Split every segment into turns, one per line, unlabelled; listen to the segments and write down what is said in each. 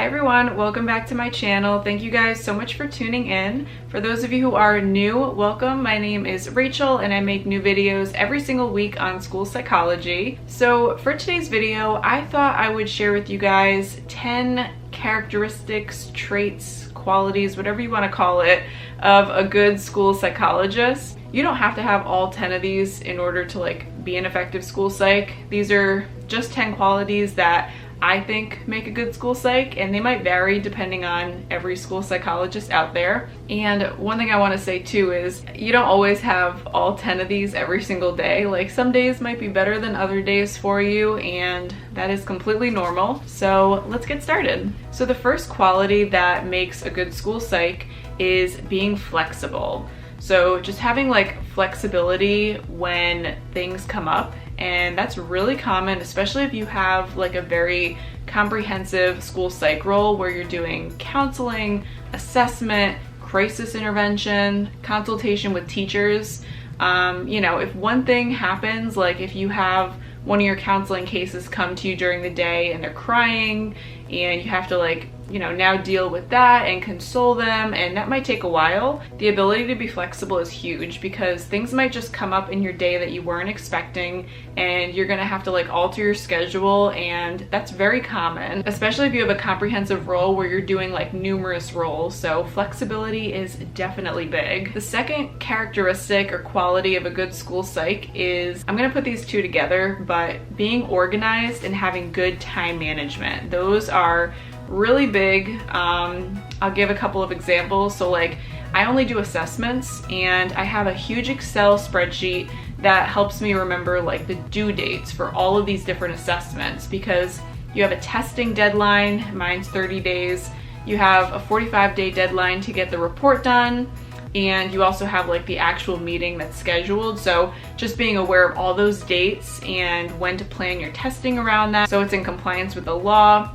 everyone, welcome back to my channel. Thank you guys so much for tuning in. For those of you who are new, welcome. My name is Rachel and I make new videos every single week on school psychology. So for today's video, I thought I would share with you guys 10 characteristics, traits, qualities, whatever you want to call it, of a good school psychologist. You don't have to have all 10 of these in order to be an effective school psych. These are just 10 qualities that I think make a good school psych, and they might vary depending on every school psychologist out there. And one thing I want to say too is you don't always have all 10 of these every single day. Like, some days might be better than other days for you, and that is completely normal. So let's get started. So the first quality that makes a good school psych is being flexible. So just having flexibility when things come up, and that's really common, especially if you have a very comprehensive school psych role where you're doing counseling, assessment, crisis intervention, consultation with teachers. If one thing happens, like if you have one of your counseling cases come to you during the day and they're crying and you have to now deal with that and console them, and that might take a while. The ability to be flexible is huge because things might just come up in your day that you weren't expecting, and you're gonna have to alter your schedule, and that's very common, especially if you have a comprehensive role where you're doing numerous roles. So flexibility is definitely big. The second characteristic or quality of a good school psych is, I'm gonna put these two together, but being organized and having good time management. Those are really big. I'll give a couple of examples. So I only do assessments, and I have a huge Excel spreadsheet that helps me remember the due dates for all of these different assessments, because you have a testing deadline, mine's 30 days, you have a 45-day deadline to get the report done, and you also have the actual meeting that's scheduled. So just being aware of all those dates and when to plan your testing around that so it's in compliance with the law.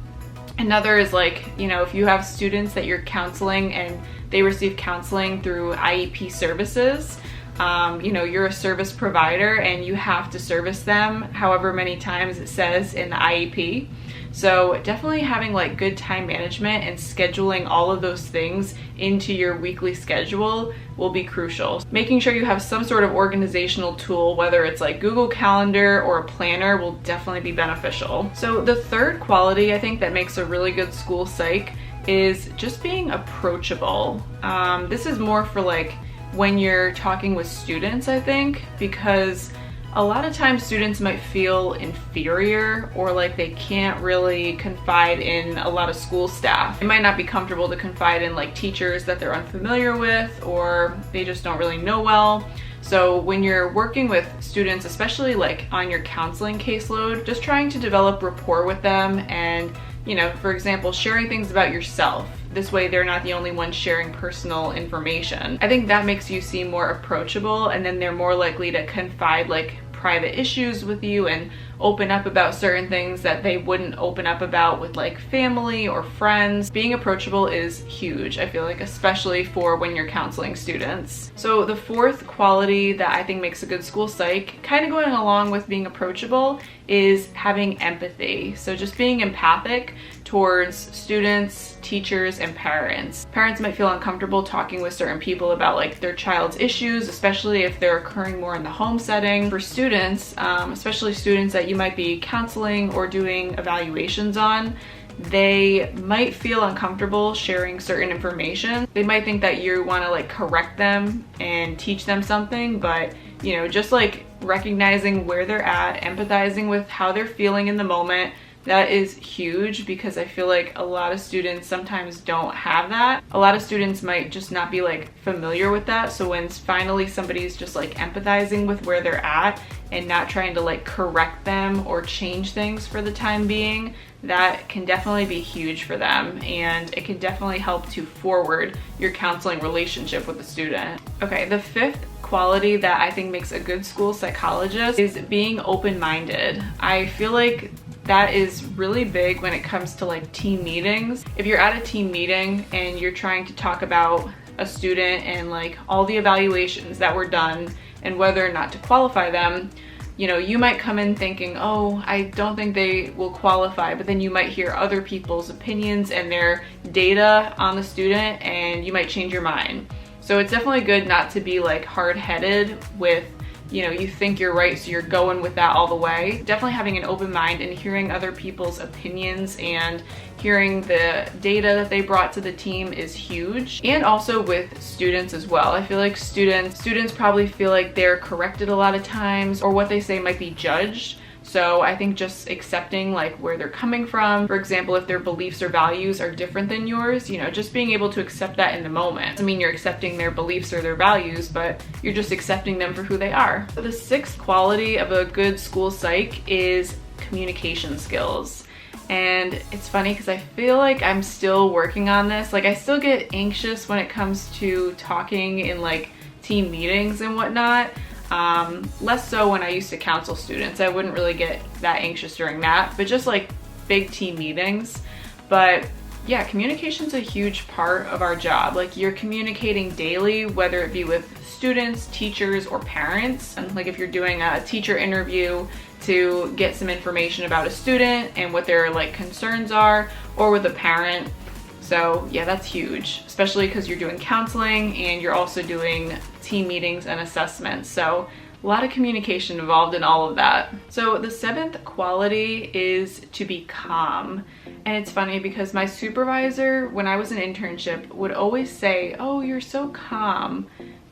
Another is if you have students that you're counseling and they receive counseling through IEP services, you're a service provider and you have to service them however many times it says in the IEP. So definitely having good time management and scheduling all of those things into your weekly schedule will be crucial. Making sure you have some sort of organizational tool, whether it's Google Calendar or a planner, will definitely be beneficial. So the third quality I think that makes a really good school psych is just being approachable. This is more for when you're talking with students, I think, because a lot of times students might feel inferior or they can't really confide in a lot of school staff. They might not be comfortable to confide in teachers that they're unfamiliar with, or they just don't really know well. So when you're working with students, especially on your counseling caseload, just trying to develop rapport with them and, for example, sharing things about yourself. This way they're not the only ones sharing personal information. I think that makes you seem more approachable, and then they're more likely to confide private issues with you and open up about certain things that they wouldn't open up about with family or friends. Being approachable is huge, I feel especially for when you're counseling students. So the fourth quality that I think makes a good school psych, kind of going along with being approachable, is having empathy. So just being empathic towards students, teachers, and parents. Parents might feel uncomfortable talking with certain people about their child's issues, especially if they're occurring more in the home setting. For students, especially students that you might be counseling or doing evaluations on, they might feel uncomfortable sharing certain information. They might think that you want to correct them and teach them something, but just recognizing where they're at, empathizing with how they're feeling in the moment, that is huge, because I feel a lot of students sometimes don't have that. A lot of students might just not be familiar with that. So when finally somebody's just empathizing with where they're at and not trying to correct them or change things for the time being, that can definitely be huge for them, and it can definitely help to forward your counseling relationship with the student. Okay, the fifth quality that I think makes a good school psychologist is being open-minded. I feel that is really big when it comes to team meetings. If you're at a team meeting and you're trying to talk about a student and all the evaluations that were done and whether or not to qualify them, you know, you might come in thinking, oh, I don't think they will qualify, but then you might hear other people's opinions and their data on the student, and you might change your mind. So it's definitely good not to be like hard-headed with, you know, you think you're right, so you're going with that all the way. Definitely having an open mind and hearing other people's opinions and hearing the data that they brought to the team is huge. And also with students as well. I feel like students probably feel like they're corrected a lot of times, or what they say might be judged. So I think just accepting like where they're coming from, for example, if their beliefs or values are different than yours, you know, just being able to accept that in the moment. I mean, you're accepting their beliefs or their values, but you're just accepting them for who they are. So the sixth quality of a good school psych is communication skills. And it's funny because I feel like I'm still working on this. Like, I still get anxious when it comes to talking in like team meetings and whatnot. Less so when I used to counsel students. I wouldn't really get that anxious during that, but just like big team meetings. But yeah, communication's a huge part of our job. Like, you're communicating daily, whether it be with students, teachers, or parents. And like if you're doing a teacher interview to get some information about a student and what their like concerns are, or with a parent. So yeah, that's huge, especially because you're doing counseling and you're also doing team meetings and assessments. So a lot of communication involved in all of that. So the seventh quality is to be calm. And it's funny because my supervisor, when I was an internship, would always say, oh, you're so calm.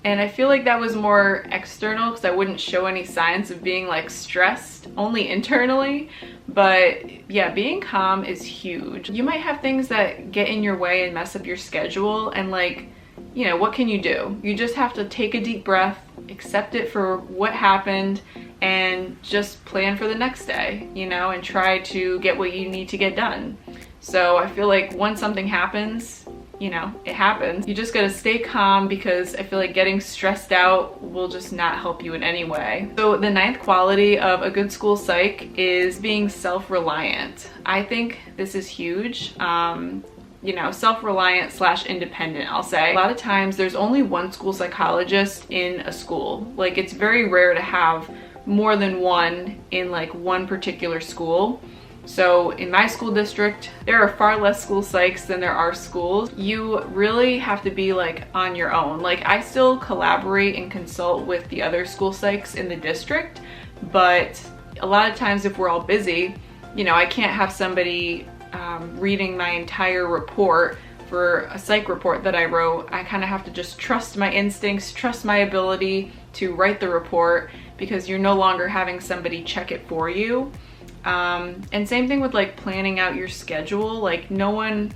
And I feel like that was more external because I wouldn't show any signs of being like stressed, only internally. But yeah, being calm is huge. You might have things that get in your way and mess up your schedule, and like, you know, what can you do? You just have to take a deep breath, accept it for what happened, and just plan for the next day, you know, and try to get what you need to get done. So I feel like once something happens, you know, it happens. You just gotta stay calm, because I feel like getting stressed out will just not help you in any way. So the ninth quality of a good school psych is being self-reliant. I think this is huge. You know, self-reliant / independent, I'll say. A lot of times there's only one school psychologist in a school. Like, it's very rare to have more than one in like one particular school. So in my school district, there are far less school psychs than there are schools. You really have to be like on your own. Like, I still collaborate and consult with the other school psychs in the district, but a lot of times if we're all busy, you know, I can't have somebody reading my entire report for a psych report that I wrote. I kind of have to just trust my instincts, trust my ability to write the report, because you're no longer having somebody check it for you. And same thing with like planning out your schedule. Like, no one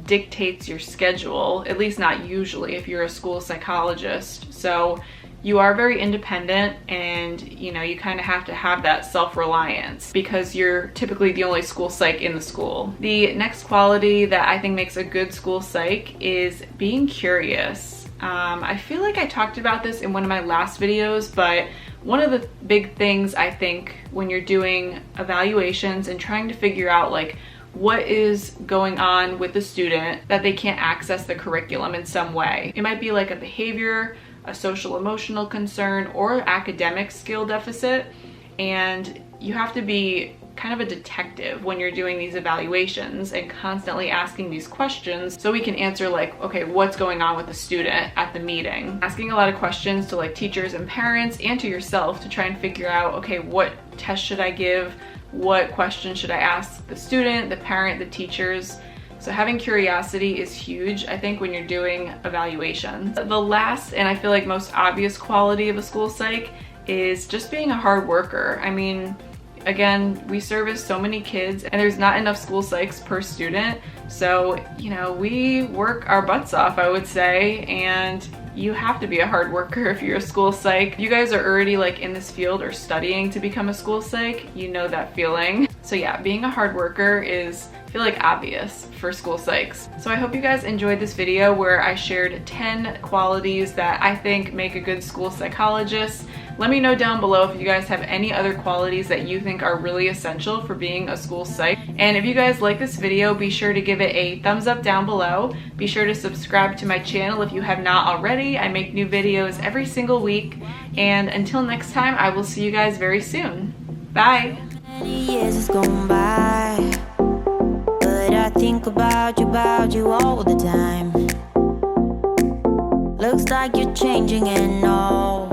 dictates your schedule, at least not usually if you're a school psychologist. So you are very independent, and you know, you kind of have to have that self-reliance because you're typically the only school psych in the school. The next quality that I think makes a good school psych is being curious. I feel like I talked about this in one of my last videos, but one of the big things I think when you're doing evaluations and trying to figure out like what is going on with the student that they can't access the curriculum in some way. It might be like a behavior, a social emotional concern, or academic skill deficit, and you have to be kind of a detective when you're doing these evaluations and constantly asking these questions so we can answer like, okay, what's going on with the student at the meeting? Asking a lot of questions to like teachers and parents and to yourself to try and figure out, okay, what test should I give? What questions should I ask the student, the parent, the teachers? So having curiosity is huge, I think, when you're doing evaluations. The last, and I feel like most obvious quality of a school psych is just being a hard worker. I mean, again, we service so many kids and there's not enough school psychs per student. So, you know, we work our butts off, I would say, and you have to be a hard worker if you're a school psych. If you guys are already like in this field or studying to become a school psych, you know that feeling. So yeah, being a hard worker is, I feel like, obvious for school psychs. So I hope you guys enjoyed this video where I shared 10 qualities that I think make a good school psychologist. Let me know down below if you guys have any other qualities that you think are really essential for being a school psych. And if you guys like this video, be sure to give it a thumbs up down below. Be sure to subscribe to my channel if you have not already. I make new videos every single week. And until next time, I will see you guys very soon. Bye.
Many years has gone by, but I think about you all the time. Looks like you're changing and all.